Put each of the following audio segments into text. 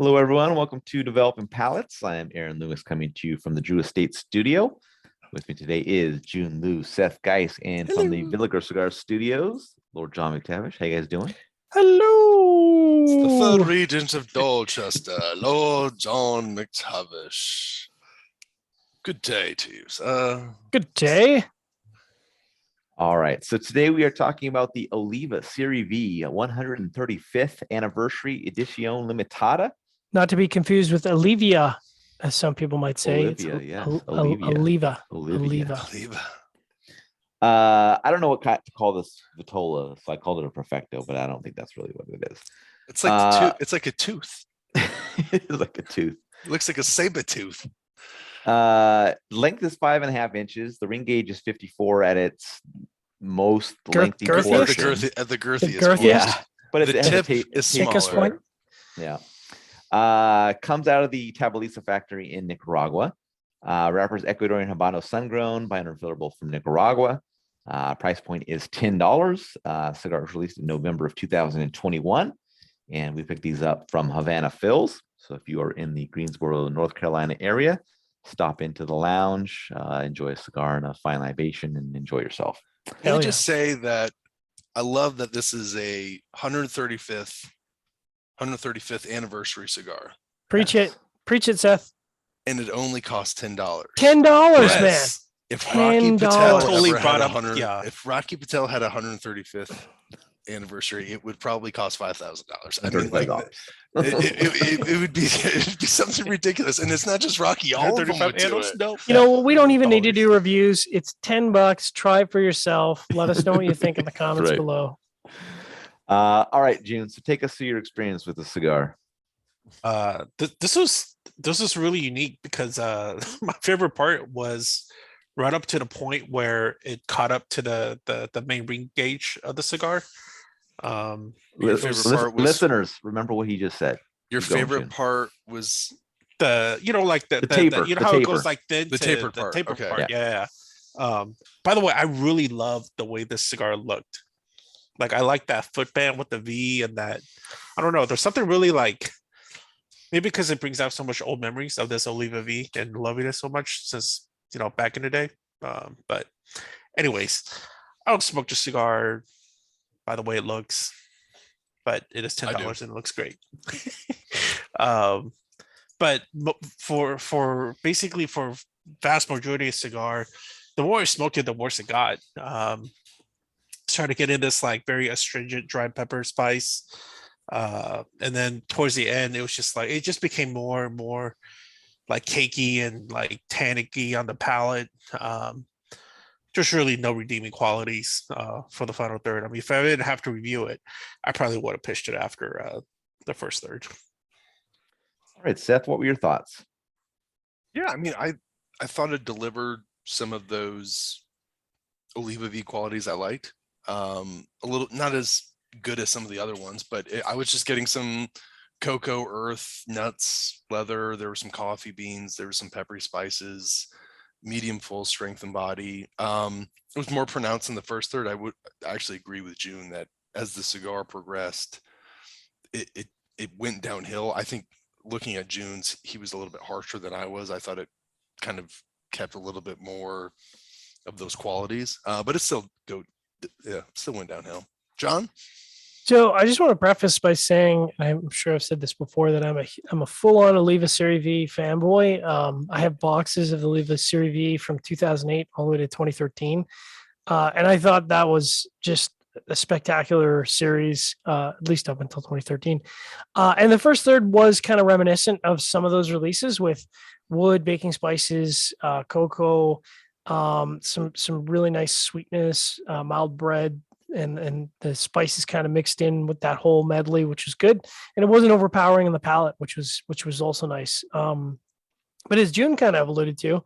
Hello, everyone. Welcome to Developing Palates. I am Aaron Lewis coming to you from the Drew Estate Studio. With me today is Jiunn Liu, Seth Geis, and from the Villiger Cigar Studios, Lord John McTavish. How you guys doing? Hello. It's the third regent of Dorchester, Lord John McTavish. Good day to you. Good day. All right. So today we are talking about the Oliva Serie V 135th Anniversary Edición Limitada. Not to be confused with Olivia, as some people might say. Olivia, yes. Oliva. Oliva. I don't know what to call this Vitola, so I called it a Perfecto, but I don't think that's really what it is. It's like it's like a tooth. It's like a tooth. It looks like a saber tooth. Length is 5.5 inches. The ring gauge is 54 at its most lengthy portion. The girthiest point. Yeah, but the tip is smaller. Yeah. Comes out of the Tabaliza factory in Nicaragua. Wrapper's Ecuadorian Habano sun-grown by an refillable from Nicaragua. Price point is $10. Cigar was released in November of 2021, and we picked these up from Havana Fills. So if you are in the Greensboro, North Carolina area, stop into the lounge, enjoy a cigar and a fine libation, and enjoy yourself. Let me just say that I love that this is a 135th anniversary cigar. Preach it, Seth. And it only costs $10. $10, man. If Rocky Patel totally had 100, if Rocky Patel had a 135th anniversary, it would probably cost $5,000. I mean, like it would be something ridiculous. And it's not just Rocky. All of them would do it. No. You know, we don't even need to do reviews. It's $10. Try it for yourself. Let us know what you think in the comments below. All right, Jiunn. So take us through your experience with the cigar. This was really unique because my favorite part was right up to the point where it caught up to the main ring gauge of the cigar. Listeners, remember what he just said. Your favorite part was the taper. How it goes like thin the taper part. Part. Yeah. By the way, I really loved the way this cigar looked. Like I like that footband with the V and that. I don't know. There's something really like. Maybe because it brings out so much old memories of this Oliva V and loving it so much since, back in the day. But anyways, I don't smoke the cigar by the way it looks, but it is $10 and it looks great. But for vast majority of cigar, the more I smoked it, the worse it got. Trying to get in this like very astringent dry pepper spice. And then towards the end, it was just like it just became more and more like cakey and like tannicky on the palate. Just really no redeeming qualities for the final third. I mean, if I didn't have to review it, I probably would have pitched it after the first third. All right, Seth, what were your thoughts? Yeah, I mean, I thought it delivered some of those Oliva V qualities I liked. A little not as good as some of the other ones, but I was just getting some cocoa, earth, nuts, leather. There were some coffee beans. There were some peppery spices, medium full strength and body. It was more pronounced in the first third. I would actually agree with Jiunn that as the cigar progressed, it went downhill. I think looking at June's, he was a little bit harsher than I was. I thought it kind of kept a little bit more of those qualities, but it still went downhill. John? So I just want to preface by saying, and I'm sure I've said this before, that I'm a full-on Oliva Serie V fanboy. I have boxes of the Oliva Serie V from 2008 all the way to 2013. And I thought that was just a spectacular series, at least up until 2013. And the first third was kind of reminiscent of some of those releases with wood, baking spices, cocoa, some really nice sweetness, mild bread, and the spices kind of mixed in with that whole medley, which was good. And it wasn't overpowering in the palate, which was also nice. But as Jiunn kind of alluded to,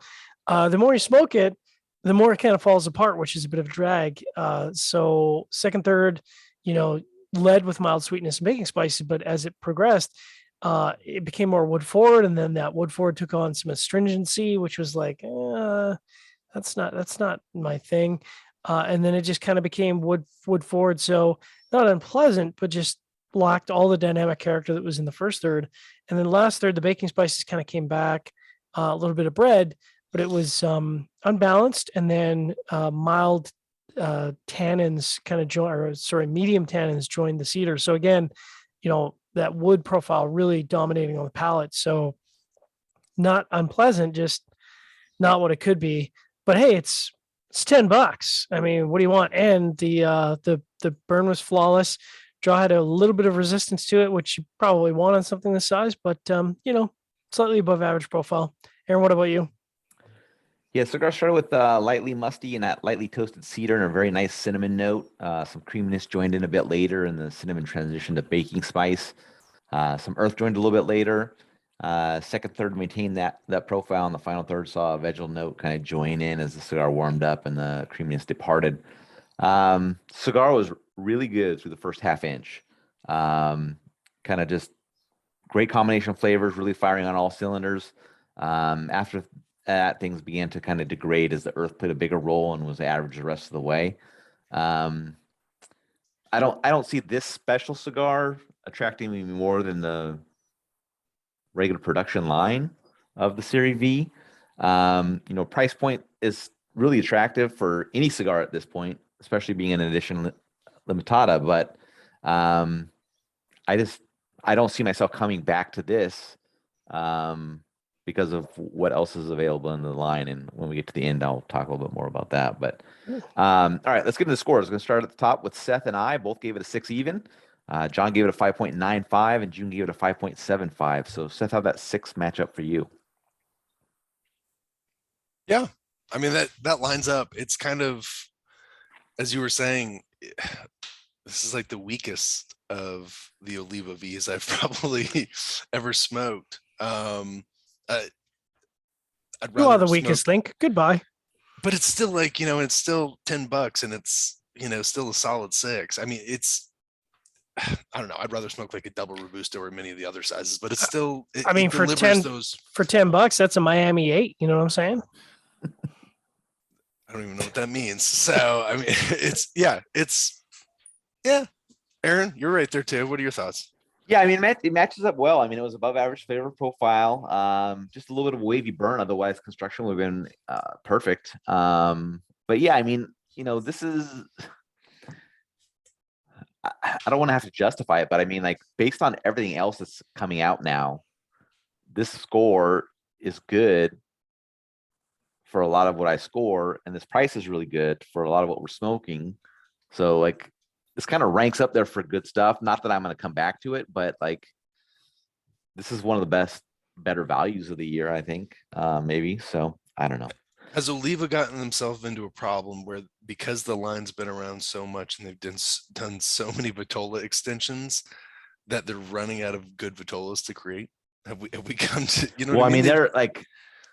the more you smoke it, the more it kind of falls apart, which is a bit of a drag. So second, third, led with mild sweetness and baking spices, but as it progressed, it became more wood forward, and then that wood forward took on some astringency, which was like, that's not my thing. And then it just kind of became wood forward. So not unpleasant, but just lacked all the dynamic character that was in the first third. And then last third, the baking spices kind of came back, a little bit of bread, but it was unbalanced. And then mild tannins kind of medium tannins joined the cedar. So again, that wood profile really dominating on the palate. So not unpleasant, just not what it could be. But hey, it's $10. I mean, what do you want? And the burn was flawless. Draw had a little bit of resistance to it, which you probably want on something this size, but slightly above average profile. Aaron, what about you? Yeah, cigar started with lightly musty and that lightly toasted cedar and a very nice cinnamon note. Some creaminess joined in a bit later, and the cinnamon transitioned to baking spice. Some earth joined a little bit later. Second, third maintained that profile, and the final third saw a vegetal note kind of join in as the cigar warmed up and the creaminess departed. Cigar was really good through the first half inch. Kind of just great combination of flavors, really firing on all cylinders. After that, things began to kind of degrade as the earth played a bigger role and was average the rest of the way. I don't see this special cigar attracting me more than the regular production line of the Serie V. Price point is really attractive for any cigar at this point, especially being an edition limitada. But I don't see myself coming back to this because of what else is available in the line. And when we get to the end, I'll talk a little bit more about that. But all right, let's get into the scores. We're going to start at the top with Seth and I both gave it a 6 even. John gave it a 5.95 and Jiunn gave it a 5.75. So Seth, how'd that 6 match up for you? Yeah, I mean, that lines up. It's kind of, as you were saying, this is like the weakest of the Oliva V's I've probably ever smoked. I'd You are rather the weakest link. Goodbye. but it's still like, it's still $10 and it's, still a solid 6. I mean, I don't know. I'd rather smoke like a double Robusto or many of the other sizes, but it's still, it for delivers $10, that's a Miami 8. You know what I'm saying? I don't even know what that means. So, I mean, yeah. Aaron, you're right there too. What are your thoughts? Yeah, I mean, it matches up well. I mean, it was above average flavor profile. Just a little bit of wavy burn. Otherwise, construction would have been perfect. But yeah, I mean, this is. I don't want to have to justify it, but I mean, like, based on everything else that's coming out now, this score is good for a lot of what I score, and this price is really good for a lot of what we're smoking. So, like, this kind of ranks up there for good stuff. Not that I'm going to come back to it, but like, this is one of the better values of the year, I think, maybe. So I don't know. Has Oliva gotten themselves into a problem where, because the line's been around so much and they've done so many Vitola extensions, that they're running out of good Vitolas to create? Have we come to, Well, I mean, they're like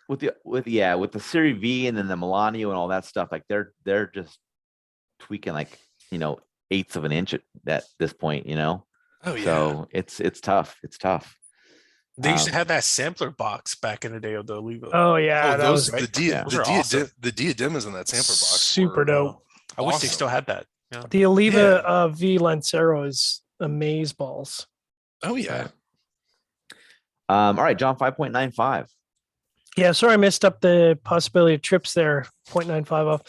with the Serie V and then the Milanio and all that stuff, like they're just tweaking like, 1/8 of an inch at this point, Oh yeah. So it's tough. It's tough. They used to have that sampler box back in the day of the Oliva. Oh yeah, that those was the diademas in that sampler box super dope. I wish they still had that. Yeah. The Oliva V Lancero is amazeballs. Oh yeah. All right, John, 5.95. Yeah, sorry I missed up the possibility of trips there. 0.95 off.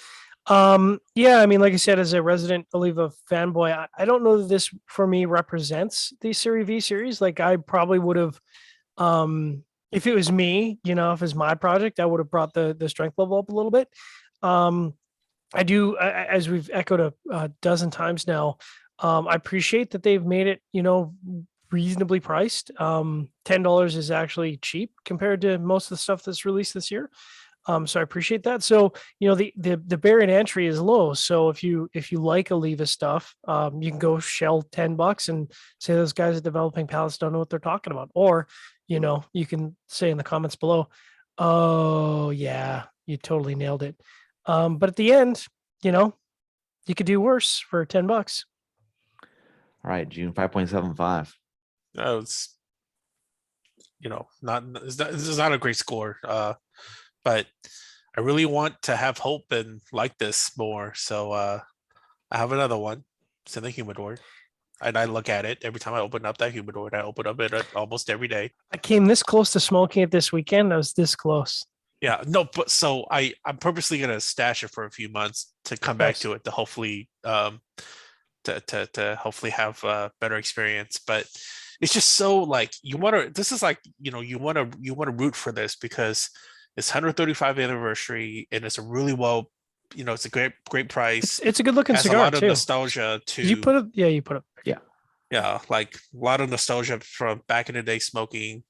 Yeah, I mean, like I said, as a resident Oliva fanboy, I don't know that this for me represents the Serie V series. Like, I probably would have, if it was me, if it was my project, I would have brought the strength level up a little bit. I do, as we've echoed a dozen times now, I appreciate that they've made it, reasonably priced. $10 is actually cheap compared to most of the stuff that's released this year. So I appreciate that. So, the barrier to entry is low. So if you like Oliva stuff, you can go shell $10 and say those guys at Developing Palates don't know what they're talking about. Or, you can say in the comments below, oh yeah, you totally nailed it. But at the end, you could do worse for $10. All right, Jiunn, 5.75. It's this is not a great score. But I really want to have hope and like this more. So I have another one. It's in the humidor. and I look at it every time I open up that humidor. I open up it almost every day. I came this close to smoking it this weekend. I was this close. Yeah, no, but so I'm purposely gonna stash it for a few months to come back Nice. to it to hopefully to hopefully have a better experience. But it's just so like you want to. This is like you want to root for this because it's 135th anniversary and it's a really well, it's a great price. It's a good looking Has a cigar lot of too. nostalgia to You put it, yeah, you put it. yeah, like a lot of nostalgia from back in the day smoking.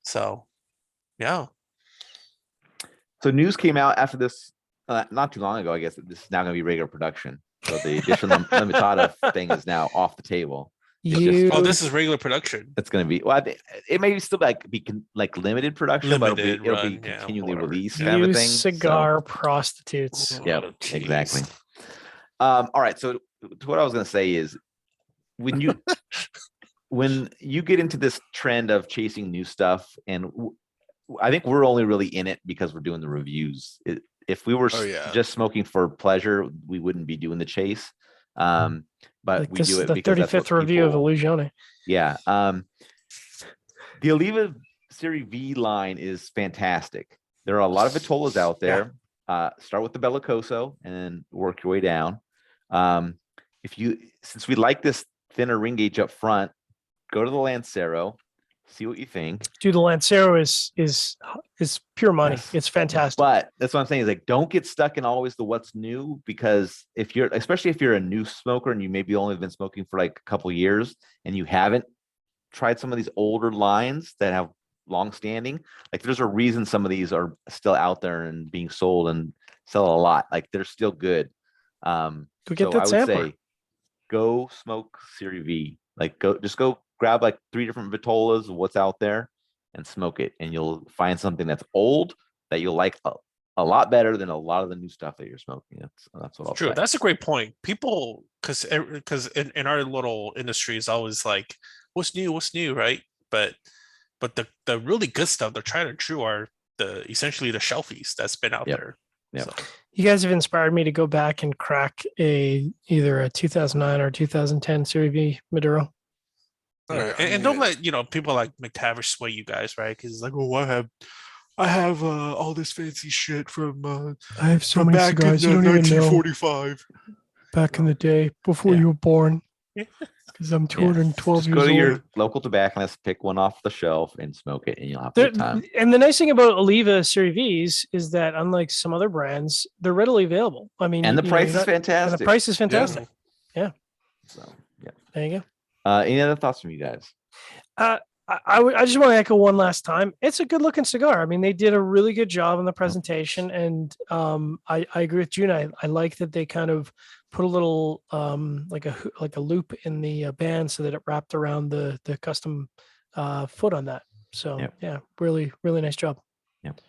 So yeah. So news came out after this not too long ago. I guess that this is now going to be regular production. So the edition limitada thing is now off the table. You, Oh, this is regular production. It's going to be, well, I think it may still be like limited production, Limited but it'll run, be yeah, continually whatever. released kind of a you thing. cigar prostitutes. Yeah, Oh, geez. exactly. All right. So what I was going to say is when you get into this trend of chasing new stuff, and I think we're only really in it because we're doing the reviews. If we were just smoking for pleasure, we wouldn't be doing the chase. But Like we this do is it the because that's what 35th review of people- Illusione. Yeah. The Oliva Serie V line is fantastic. There are a lot of Vitolas out there. Start with the Bellicoso and then work your way down. Since we like this thinner ring gauge up front, go to the Lancero, see what you think. Dude, the Lancero is pure money. Yes. It's fantastic. But that's what I'm saying is like, don't get stuck in always the what's new, because especially if you're a new smoker and you maybe only been smoking for like a couple of years and you haven't tried some of these older lines that have long standing, like there's a reason some of these are still out there and being sold and sell a lot. Like they're still good. Go get that I would sampler. say go smoke Serie V. Like go grab like 3 different Vitolas of what's out there and smoke it, and you'll find something that's old that you'll like a lot better than a lot of the new stuff that you're smoking. That's what I'll True. say. That's a great point. People, because in our little industry is always like, what's new, right? But the really good stuff, the tried and true, are essentially the shelfies that's been out there. Yep. So, You guys have inspired me to go back and crack either a 2009 or 2010 Serie V Maduro. All right, and don't let people like McTavish sway you guys, right? Because it's like, oh, I have all this fancy shit from I have so from many back cigars in you don't even know. 1945. Back in the day before Yeah. you were born. Because I'm 212 Just years go to old. your local tobacconist, pick one off the shelf, and smoke it, and you'll have a good time. And the nice thing about Oliva Serie V's is that unlike some other brands, they're readily available. I mean, And the price is And fantastic. the price is fantastic. So yeah. There you go. Any other thoughts from you guys? I just want to echo one last time. It's a good looking cigar. I mean, they did a really good job in the presentation, and I agree with Jiunn. I like that they kind of put a little like a loop in the band so that it wrapped around the custom foot on that. So yeah, really nice job. Yep.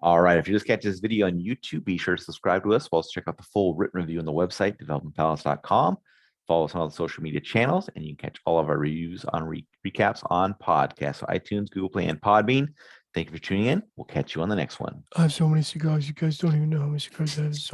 All right. If you just catch this video on YouTube, be sure to subscribe to us. We'll also check out the full written review on the website, developmentpalace.com. Follow us on all the social media channels, and you can catch all of our reviews on recaps on podcasts, so iTunes, Google Play, and Podbean. Thank you for tuning in. We'll catch you on the next one. I have so many cigars. You guys don't even know how many cigars I have.